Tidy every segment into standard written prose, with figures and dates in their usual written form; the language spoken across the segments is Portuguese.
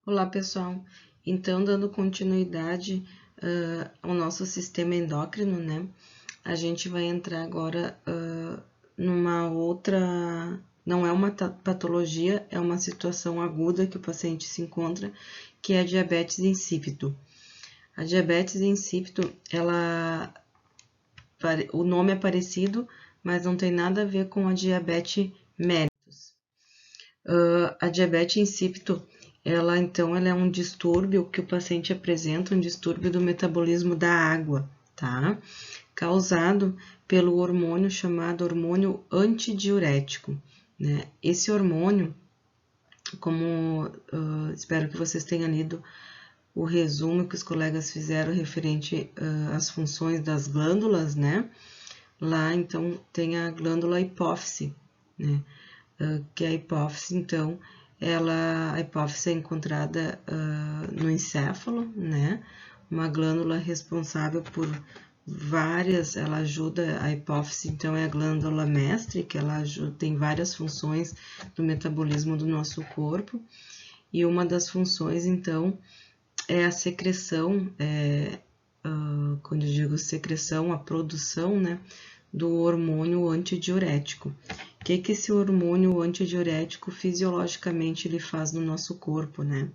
Olá, pessoal. Então, dando continuidade ao nosso sistema endócrino, né? A gente vai entrar agora numa outra. Não é uma patologia, é uma situação aguda que o paciente se encontra, que é a diabetes insípido. A diabetes insípido, o nome é parecido, mas não tem nada a ver com a diabetes mellitus. A diabetes insípido, ela é um distúrbio que o paciente apresenta, um distúrbio do metabolismo da água, tá? Causado pelo hormônio chamado hormônio antidiurético, né? Esse hormônio, como espero que vocês tenham lido o resumo que os colegas fizeram referente às funções das glândulas, né? Lá, então, tem a glândula hipófise, né? Que a hipófise, então, a hipófise é encontrada no encéfalo, né? Uma glândula responsável por ela ajuda, a hipófise, então, é a glândula mestre, que ela ajuda, tem várias funções do metabolismo do nosso corpo, e uma das funções, então, é a secreção, quando eu digo secreção, a produção, né, do hormônio antidiurético. O que esse hormônio antidiurético fisiologicamente ele faz no nosso corpo, né?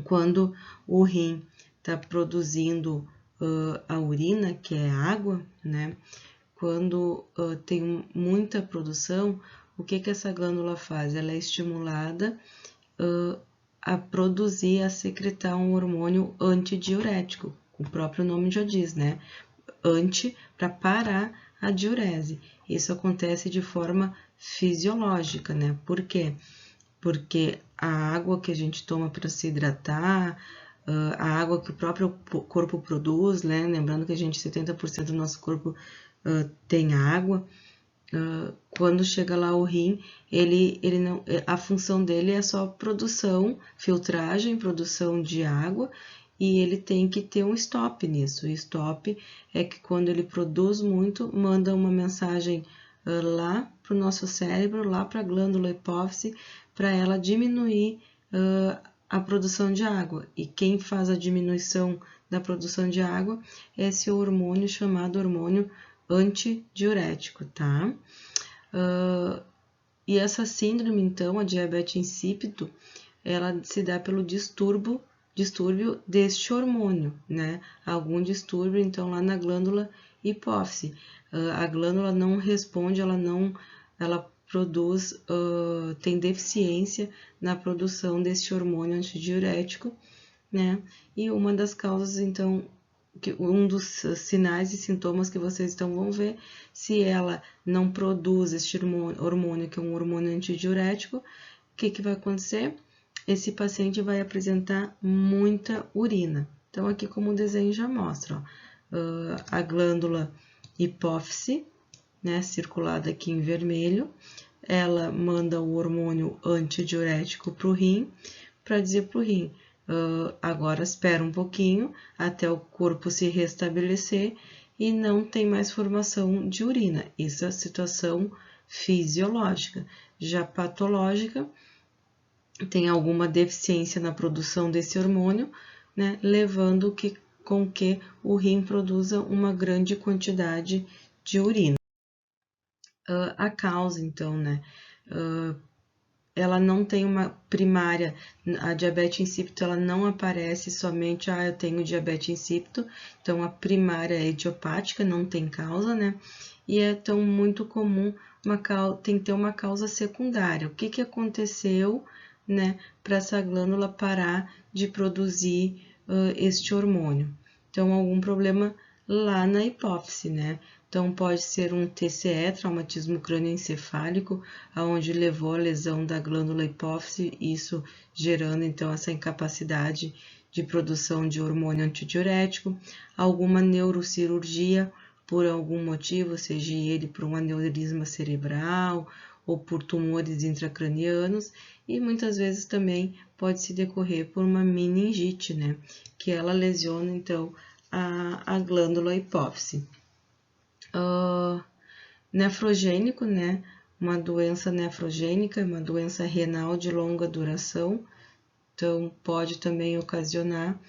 Quando o rim está produzindo a urina, que é água, né? Quando tem muita produção, o que essa glândula faz? Ela é estimulada a produzir, a secretar um hormônio antidiurético, o próprio nome já diz, né? Anti, para parar a diurese. Isso acontece de forma fisiológica, né? Por quê? Porque a água que a gente toma para se hidratar, a água que o próprio corpo produz, né? Lembrando que 70% do nosso corpo tem água. Quando chega lá o rim, ele não, a função dele é só produção, filtragem, produção de água, e ele tem que ter um stop nisso. O stop é que quando ele produz muito, manda uma mensagem lá para o nosso cérebro, lá para a glândula hipófise, para ela diminuir a produção de água. E quem faz a diminuição da produção de água é esse hormônio chamado hormônio antidiurético, tá? E essa síndrome, então, a diabetes insípido, ela se dá pelo distúrbio deste hormônio, né? Algum distúrbio, então, lá na glândula hipófise. A glândula não responde, ela produz, tem deficiência na produção desse hormônio antidiurético, né? E uma das causas, então, um dos sinais e sintomas que vocês então vão ver, se ela não produz este hormônio, que é um hormônio antidiurético, o que vai acontecer? Esse paciente vai apresentar muita urina. Então, aqui como o desenho já mostra, ó, a glândula hipófise, né, circulada aqui em vermelho, ela manda o hormônio antidiurético para o rim, para dizer para o rim, agora espera um pouquinho até o corpo se restabelecer e não tem mais formação de urina. Isso é a situação fisiológica. Já patológica, tem alguma deficiência na produção desse hormônio, né, levando com que o rim produza uma grande quantidade de urina. A causa, então, né, ela não tem uma primária, a diabetes insípido ela não aparece somente, eu tenho diabetes insípido, então a primária é idiopática, não tem causa, né? E é tão muito comum, tem que ter uma causa secundária. O que aconteceu, né, para essa glândula parar de produzir este hormônio? Então, algum problema lá na hipófise, né? Então, pode ser um TCE, traumatismo crânioencefálico, aonde levou a lesão da glândula hipófise, isso gerando, então, essa incapacidade de produção de hormônio antidiurético, alguma neurocirurgia, por algum motivo, seja ele por um aneurisma cerebral ou por tumores intracranianos, e muitas vezes também pode se decorrer por uma meningite, né? Que ela lesiona, então, a glândula hipófise. Nefrogênico, né? Uma doença nefrogênica, uma doença renal de longa duração, Então, pode também ocasionar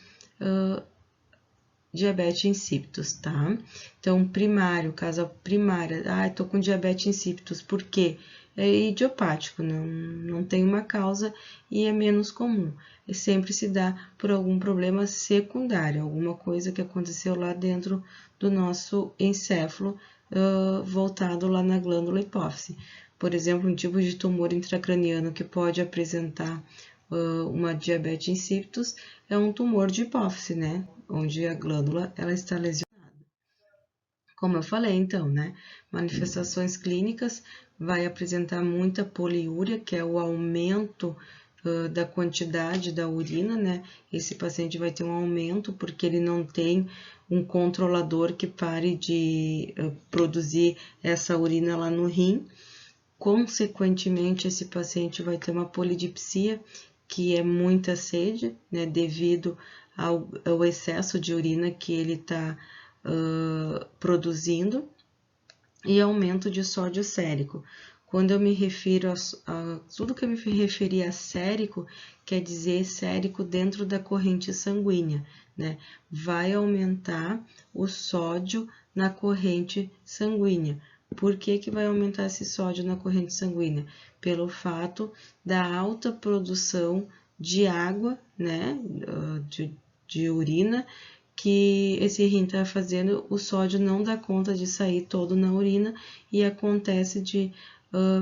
diabetes insípidos, tá? Então, primário, causa primária, tô com diabetes insípidos, por quê? É idiopático, não tem uma causa e é menos comum. E sempre se dá por algum problema secundário, alguma coisa que aconteceu lá dentro do nosso encéfalo, voltado lá na glândula hipófise. Por exemplo, um tipo de tumor intracraniano que pode apresentar uma diabetes insípidos é um tumor de hipófise, né? Onde a glândula ela está lesionada. Como eu falei, então, né? Manifestações clínicas vai apresentar muita poliúria, que é o aumento da quantidade da urina, né? Esse paciente vai ter um aumento porque ele não tem um controlador que pare de produzir essa urina lá no rim. Consequentemente, esse paciente vai ter uma polidipsia, que é muita sede, né, devido ao excesso de urina que ele está produzindo, e aumento de sódio sérico. Quando eu me refiro a tudo que eu me referi a sérico, quer dizer sérico dentro da corrente sanguínea, né? Vai aumentar o sódio na corrente sanguínea. Por que vai aumentar esse sódio na corrente sanguínea? Pelo fato da alta produção de água, né, de urina, que esse rim está fazendo, o sódio não dá conta de sair todo na urina e acontece de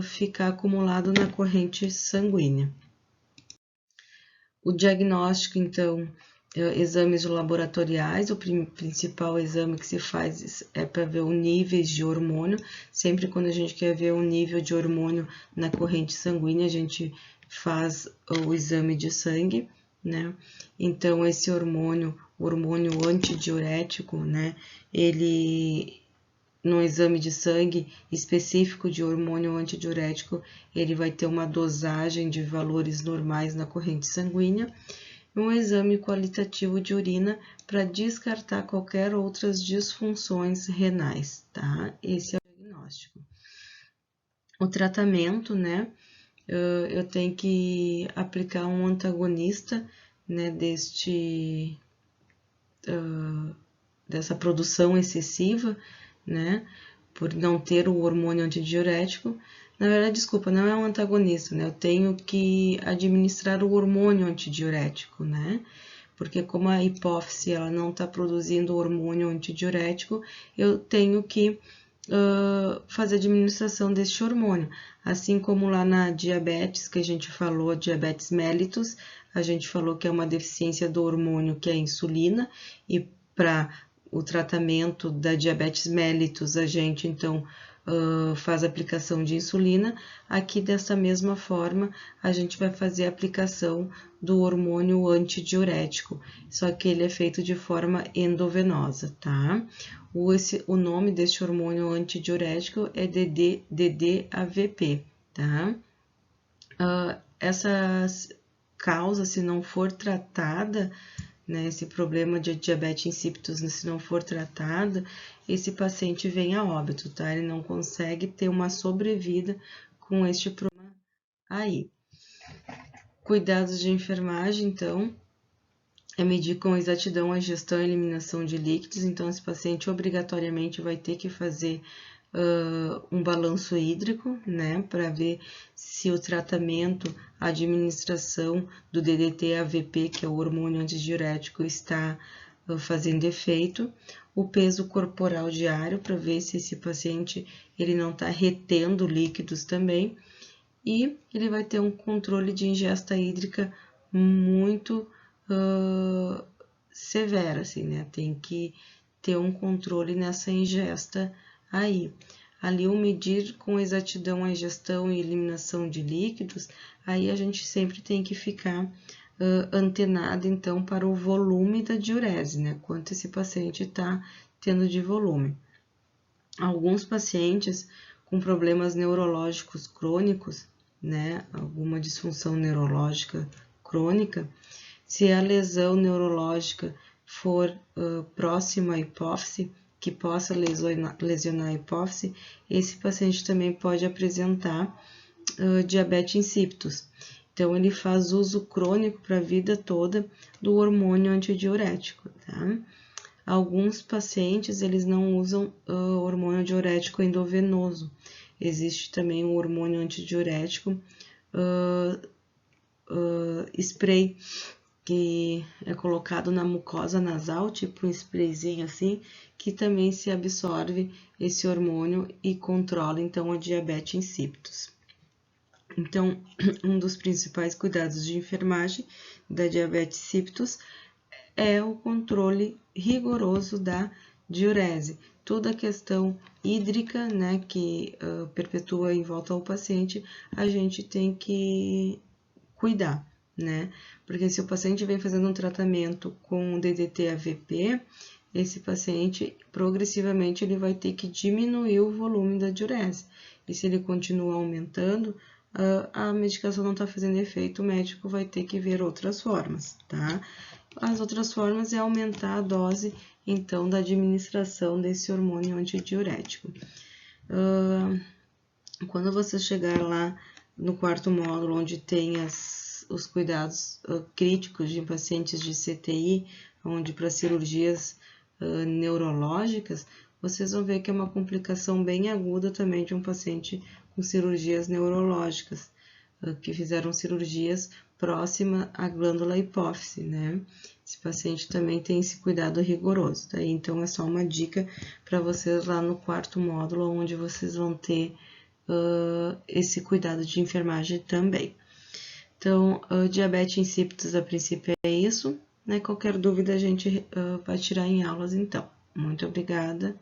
ficar acumulado na corrente sanguínea. O diagnóstico, então, exames laboratoriais, o principal exame que se faz é para ver os níveis de hormônio. Sempre quando a gente quer ver o nível de hormônio na corrente sanguínea, a gente faz o exame de sangue, né? Então, esse hormônio, o hormônio antidiurético, né? Ele, no exame de sangue específico de hormônio antidiurético, ele vai ter uma dosagem de valores normais na corrente sanguínea. Um exame qualitativo de urina para descartar qualquer outras disfunções renais, tá? Esse é o diagnóstico. O tratamento, né? Eu tenho que aplicar um antagonista, né, dessa produção excessiva, né, por não ter o hormônio antidiurético. Na verdade, desculpa, não é um antagonista, né, eu tenho que administrar o hormônio antidiurético, né, porque como a hipófise ela não está produzindo o hormônio antidiurético, eu tenho que fazer a administração deste hormônio. Assim como lá na diabetes, que a gente falou, diabetes mellitus, a gente falou que é uma deficiência do hormônio que é a insulina, e para o tratamento da diabetes mellitus, a gente então faz a aplicação de insulina. Aqui, dessa mesma forma, a gente vai fazer a aplicação do hormônio antidiurético, só que ele é feito de forma endovenosa, tá? O nome deste hormônio antidiurético é DDAVP, tá? Essa causa, se não for tratada, né, esse problema de diabetes insípidos, se não for tratado, esse paciente vem a óbito, tá? Ele não consegue ter uma sobrevida com este problema aí. Cuidados de enfermagem, então, é medir com exatidão a ingestão e eliminação de líquidos. Então, esse paciente obrigatoriamente vai ter que fazer um balanço hídrico, né, para ver se o tratamento, a administração do DDT-AVP, que é o hormônio antidiurético, está fazendo efeito. O peso corporal diário, para ver se esse paciente ele não está retendo líquidos também. E ele vai ter um controle de ingesta hídrica muito severo, assim, né? Tem que ter um controle nessa ingesta aí. Ali, o medir com exatidão a ingestão e eliminação de líquidos, aí a gente sempre tem que ficar antenado, então, para o volume da diurese, né? Quanto esse paciente está tendo de volume. Alguns pacientes com problemas neurológicos crônicos, né? Alguma disfunção neurológica crônica, se a lesão neurológica for próxima à hipófise, que possa lesionar a hipófise, esse paciente também pode apresentar diabetes insípidos. Então, ele faz uso crônico para a vida toda do hormônio antidiurético, tá? Alguns pacientes, eles não usam hormônio diurético endovenoso. Existe também o hormônio antidiurético spray, que é colocado na mucosa nasal, tipo um sprayzinho assim, que também se absorve esse hormônio e controla, então, a diabetes insípidos. Então, um dos principais cuidados de enfermagem da diabetes insípidos é o controle rigoroso da diurese. Toda a questão hídrica, né, que perpetua em volta ao paciente, a gente tem que cuidar, né? Porque se o paciente vem fazendo um tratamento com DDT-AVP, esse paciente, progressivamente, ele vai ter que diminuir o volume da diurese. E se ele continua aumentando, a medicação não está fazendo efeito, o médico vai ter que ver outras formas, tá? As outras formas é aumentar a dose, então, da administração desse hormônio antidiurético. Quando você chegar lá no quarto módulo, onde tem os cuidados críticos de pacientes de CTI, onde para cirurgias neurológicas, vocês vão ver que é uma complicação bem aguda também de um paciente com cirurgias neurológicas, que fizeram cirurgias próxima à glândula hipófise, né? Esse paciente também tem esse cuidado rigoroso, tá? Então, é só uma dica para vocês lá no quarto módulo, onde vocês vão ter esse cuidado de enfermagem também. Então, diabetes insípidos, a princípio é isso, né? Qualquer dúvida a gente vai tirar em aulas, então. Muito obrigada.